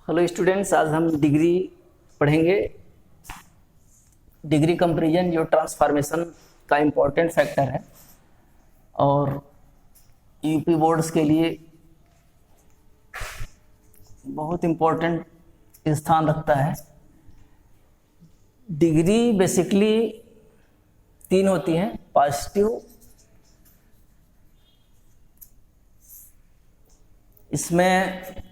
Hello students, आज हम degree पढ़ेंगे। डिग्री कंपैरिजन जो ट्रांसफॉर्मेशन का इम्पोर्टेंट फैक्टर है और यूपी बोर्ड्स के लिए बहुत इम्पोर्टेंट स्थान रखता है। डिग्री बेसिकली तीन होती हैं, पॉजिटिव, इसमें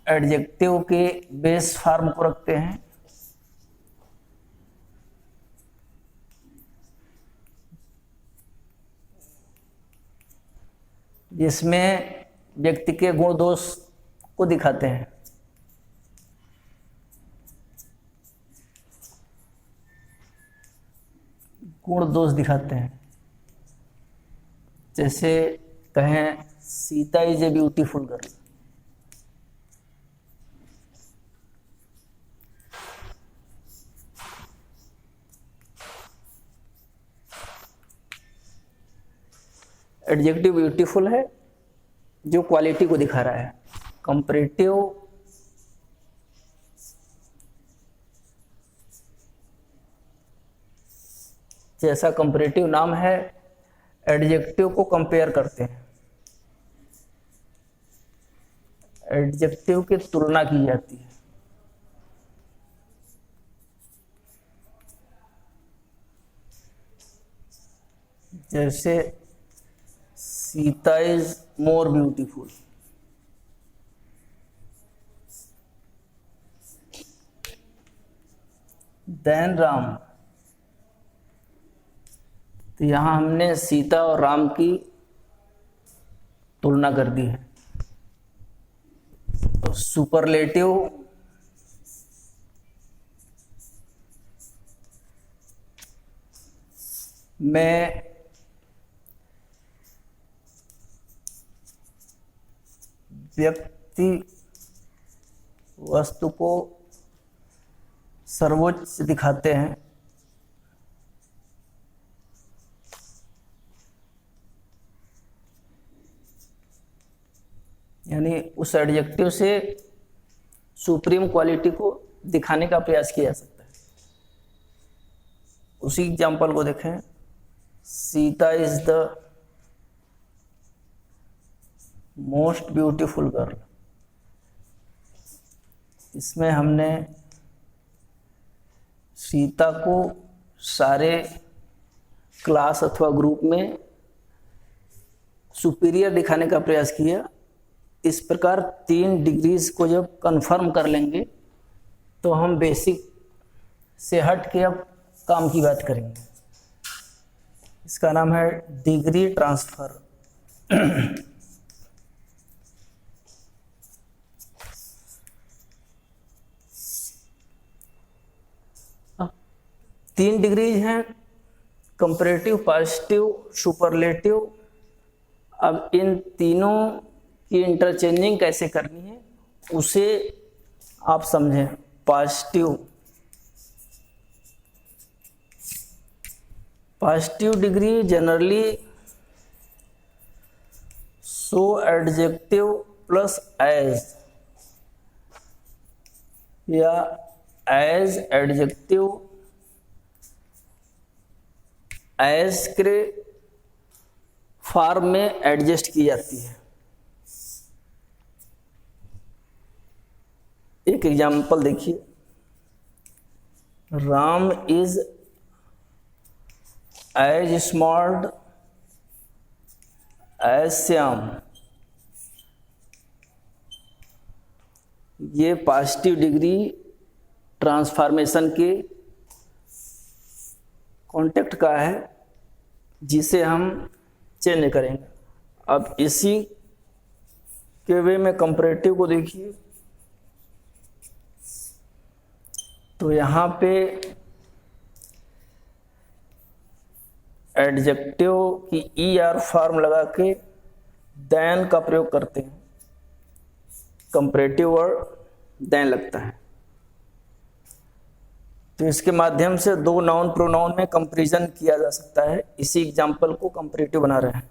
एडजेक्टिव के बेस फॉर्म को रखते हैं। जिसमें व्यक्ति के गुण दोष को दिखाते हैं। गुण दोष दिखाते हैं। जैसे कहें Sita is a beautiful girl, adjective beautiful है जो क्वालिटी को दिखा रहा है। कंपैरेटिव जैसा कंपैरेटिव नाम है, एडजेक्टिव को कंपेयर करते हैं, एडजेक्टिव की तुलना की जाती है। जैसे Sita is more beautiful, than Ram. तो यहां हमने सीता और राम की तुलना कर दी है। तो सुपरलेटिव में व्यक्ति वस्तु को सर्वोच्च दिखाते हैं। यानी उस एडजेक्टिव से सुप्रीम क्वालिटी को दिखाने का प्रयास किया जा सकता है। उसी एग्जाम्पल को देखें, Sita is the most beautiful girl. इसमें हमने सीता को सारे क्लास अथवा ग्रुप में सुपीरियर दिखाने का प्रयास किया। इस प्रकार 3 डिग्रीज को जब कंफर्म कर लेंगे तो हम बेसिक से हट के अब काम की बात करेंगे। इसका नाम है डिग्री ट्रांसफर। 3 डिग्रीज हैं, कंपैरेटिव, पॉजिटिव, सुपरलेटिव। अब इन तीनों की इंटरचेंजिंग कैसे करनी है उसे आप समझें। Positive degree generally so adjective plus as या एज एडजेक्टिव एज के फॉर्म में एडजस्ट की जाती है। एक एग्जाम्पल देखिए, Ram is as smart as Shyam. ये पॉजिटिव डिग्री ट्रांसफॉर्मेशन के कॉन्टेक्ट का है जिसे हम चेंज करेंगे। अब इसी के वे में कंपैरेटिव को देखिए, तो यहाँ पे एडजेक्टिव की ER फॉर्म लगा के देन का प्रयोग करते हैं। कंपैरेटिव वर्ड देन लगता है। तो इसके माध्यम से 2 नाउन प्रोनाउन में कंपैरिजन किया जा सकता है। इसी एग्जाम्पल को कंपैरेटिव बना रहे हैं।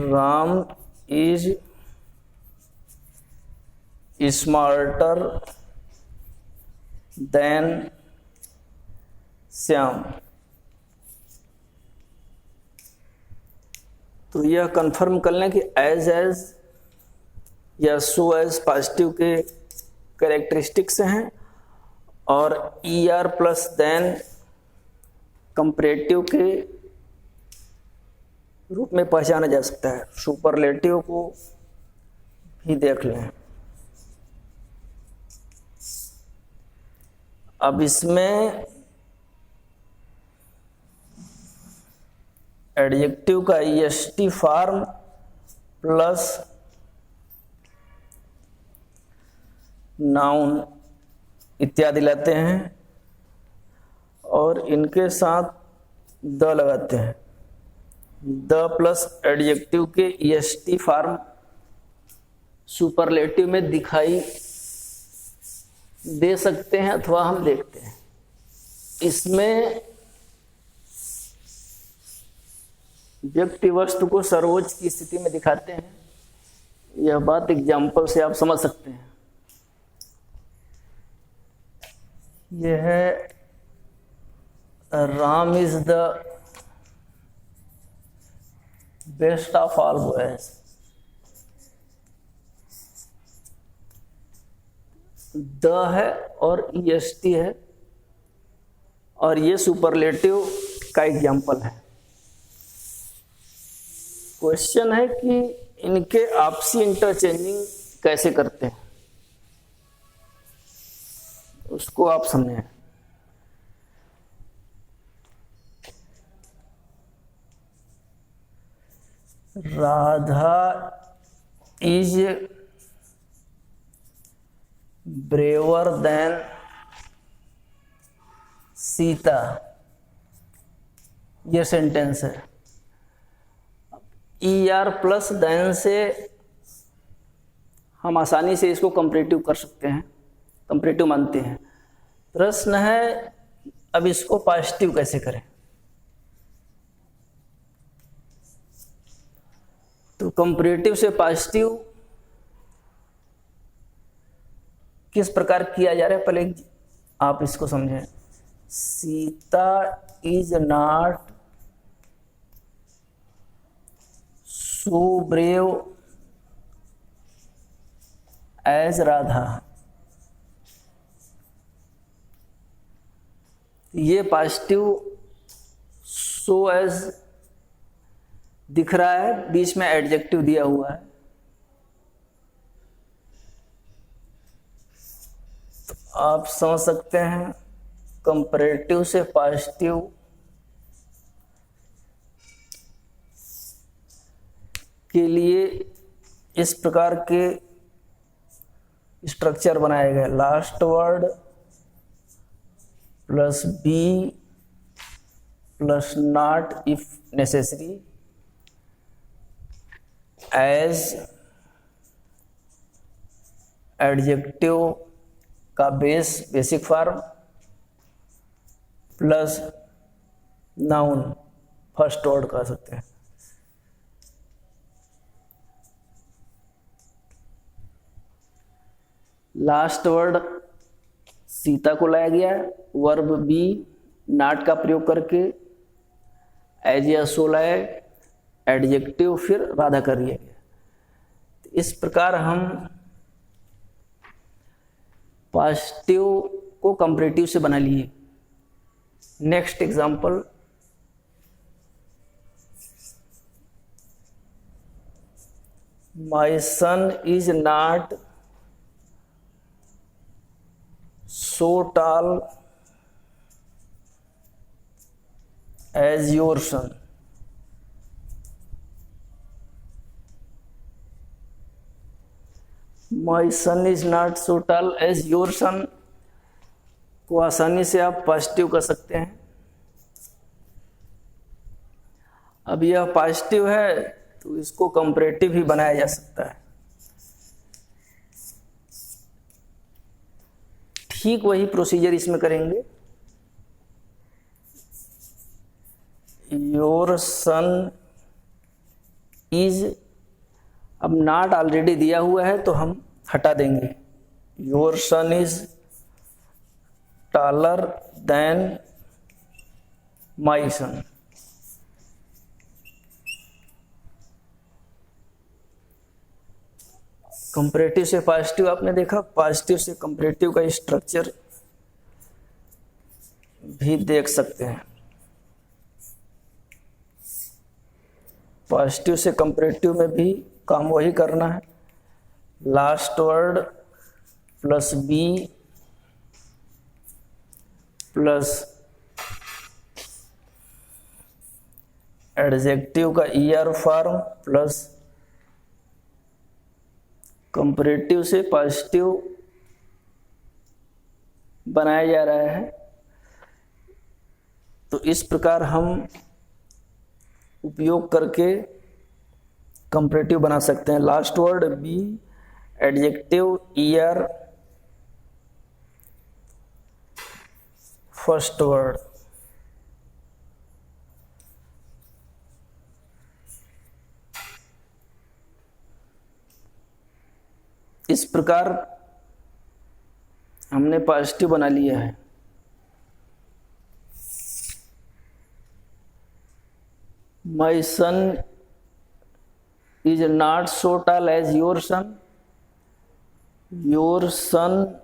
Ram is smarter than Shyam. तो यह कंफर्म कर लें कि एज या सो एज पॉजिटिव के कैरेक्टरिस्टिक्स हैं और ER प्लस देन कंपैरेटिव के रूप में पहचाना जा सकता है। सुपरलेटिव को भी देख लें। अब इसमें एडजेक्टिव का EST फॉर्म प्लस नाउन इत्यादि लाते हैं और इनके साथ द लगाते हैं। द प्लस एडजेक्टिव के EST फॉर्म सुपरलेटिव में दिखाई दे सकते हैं अथवा हम देखते हैं। इसमें व्यक्ति वस्तु को सर्वोच्च की स्थिति में दिखाते हैं। यह बात एग्जाम्पल से आप समझ सकते हैं। यह है Ram is the best of all boys. The है और EST है और ये सुपरलेटिव का एग्जाम्पल है। क्वेश्चन है कि इनके आपसी इंटरचेंजिंग कैसे करते हैं, उसको आप समझें। Radha is braver than Sita, यह सेंटेंस है। ER प्लस देन से हम आसानी से इसको कंपैरेटिव कर सकते हैं, कंपैरेटिव मानते हैं। प्रश्न है अब इसको पॉजिटिव कैसे करें। तो कंपैरेटिव से पॉजिटिव किस प्रकार किया जा रहा है, पहले आप इसको समझें। Sita is not so brave as Radha. ये पॉजिटिव सो एज दिख रहा है, बीच में एडजेक्टिव दिया हुआ है। तो आप समझ सकते हैं कंपैरेटिव से पॉजिटिव के लिए इस प्रकार के स्ट्रक्चर बनाए गए। Last word plus B plus not if necessary, as adjective का basic form plus noun first word कह सकते हैं। लास्ट वर्ड सीता को लाया गया है, वर्ब बी नॉट का प्रयोग करके एज या सो लाए, एडजेक्टिव फिर राधा कर लिया गया। तो इस प्रकार हम पॉजिटिव को कंपैरेटिव से बना लिए। Next example, my son is not so tall as your son। My son is not so tall as your son को आसानी से आप पॉजिटिव कर सकते हैं। अब यह पॉजिटिव है तो इसको कंपैरेटिव भी बनाया जा सकता है। ठीक वही प्रोसीजर इसमें करेंगे। योर सन इज, अब नॉट ऑलरेडी दिया हुआ है तो हम हटा देंगे। Your son is taller than my son. Comparative से पॉजिटिव आपने देखा, पॉजिटिव से कंपैरेटिव का स्ट्रक्चर भी देख सकते हैं। पॉजिटिव से कंपैरेटिव में भी काम वही करना है, last word plus B plus adjective का ईआर फॉर्म प्लस कंपैरेटिव से पॉजिटिव बनाया जा रहा है। तो इस प्रकार हम उपयोग करके कंपैरेटिव बना सकते हैं। Last word B, adjective E R, first word. इस प्रकार हमने पॉजिटिव बना लिया है। My son is not so tall as your son, your son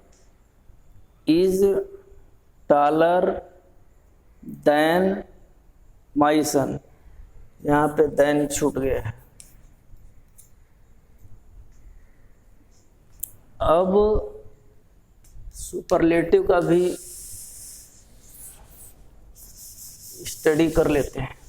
is taller than my son। यहाँ पे than छूट गया है। अब सुपरलेटिव का भी स्टडी कर लेते हैं।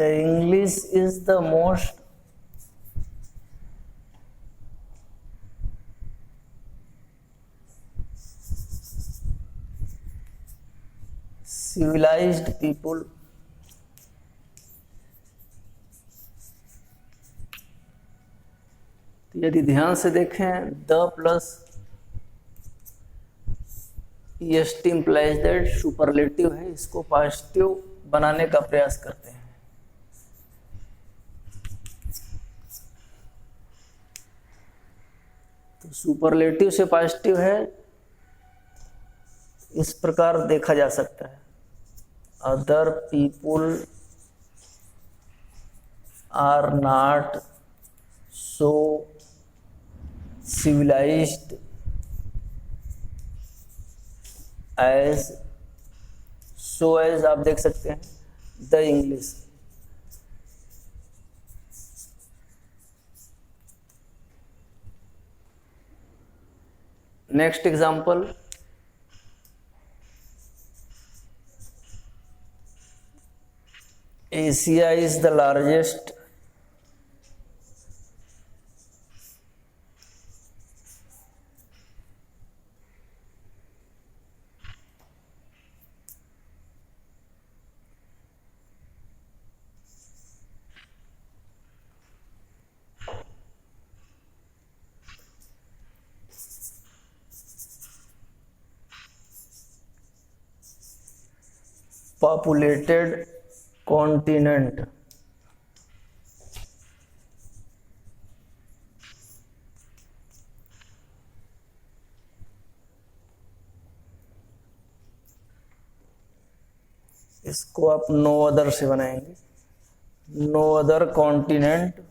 The English is the most civilized people तो यदि ध्यान से देखें, the plus est implies that superlative है, इसको पॉजिटिव बनाने का प्रयास करते हैं। तो सुपरलेटिव से पॉजिटिव है, इस प्रकार देखा जा सकता है। Other people are not so civilized as, so as आप देख सकते हैं the English. Next example, Asia is the largest populated continent। इसको आप नो अदर से बनाएंगे, no other continent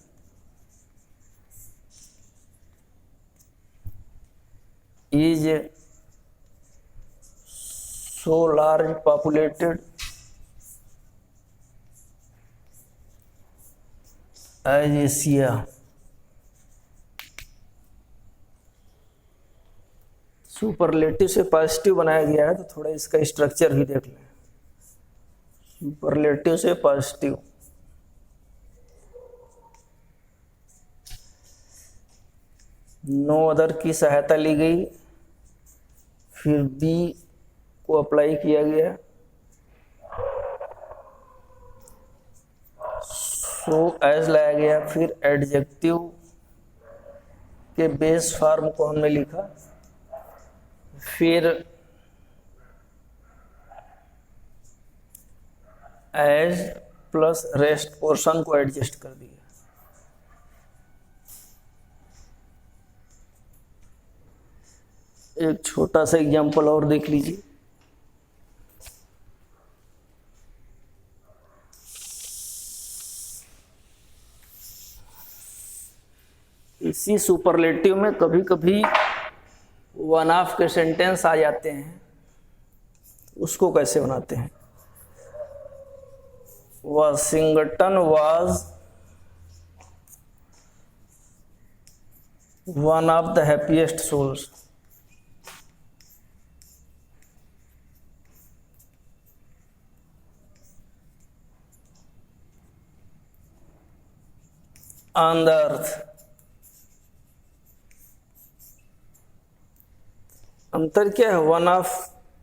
is so large populated as Asia. Superlative से positive बनाया गया है, तो थोड़ा इसका स्ट्रक्चर भी देख लें। सुपरलेटिव से पॉजिटिव, नो अदर की सहायता ली गई, फिर बी को अप्लाई किया गया, सो एज लाया गया, फिर एडजेक्टिव के बेस फॉर्म को हमने लिखा, फिर एज प्लस रेस्ट पोर्शन को एडजस्ट कर दिया। एक छोटा सा एग्जांपल और देख लीजिए। इसी सुपरलेटिव में कभी कभी वन ऑफ के सेंटेंस आ जाते हैं, उसको कैसे बनाते हैं। Washington was one of the happiest souls. On the earth. अंतर क्या है, वन ऑफ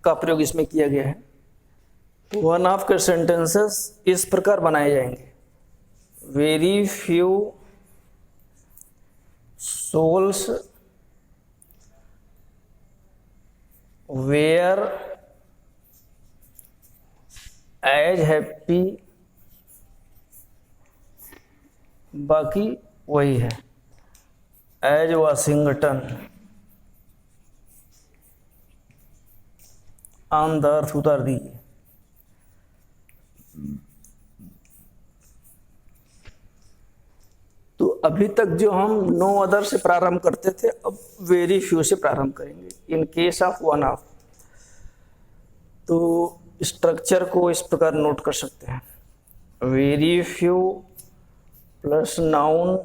का प्रयोग इसमें किया गया है। वन ऑफ के सेंटेंसेस इस प्रकार बनाए जाएंगे, very few souls were as happy, बाकी वही है, as Washington on the earth उतार दीजिए। तो अभी तक जो हम नो अदर से प्रारंभ करते थे, अब वेरी फ्यू से प्रारंभ करेंगे in case of one of. तो स्ट्रक्चर को इस प्रकार नोट कर सकते हैं, वेरी फ्यू प्लस नाउन।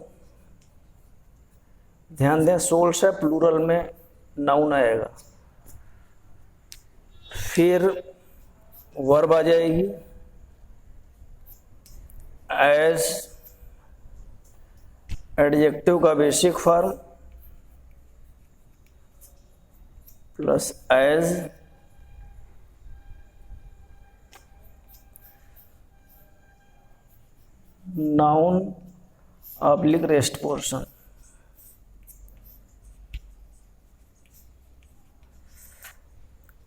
ध्यान दें सोल्स है, प्लूरल में नाउन आएगा, फिर वर्ब आ जाएगी, एज एडजेक्टिव का basic form plus as noun oblique rest portion.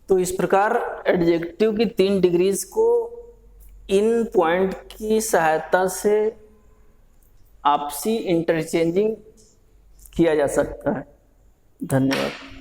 तो इस प्रकार एडजेक्टिव की 3 डिग्रीज को इन पॉइंट की सहायता से आपसी इंटरचेंजिंग किया जा सकता है। धन्यवाद।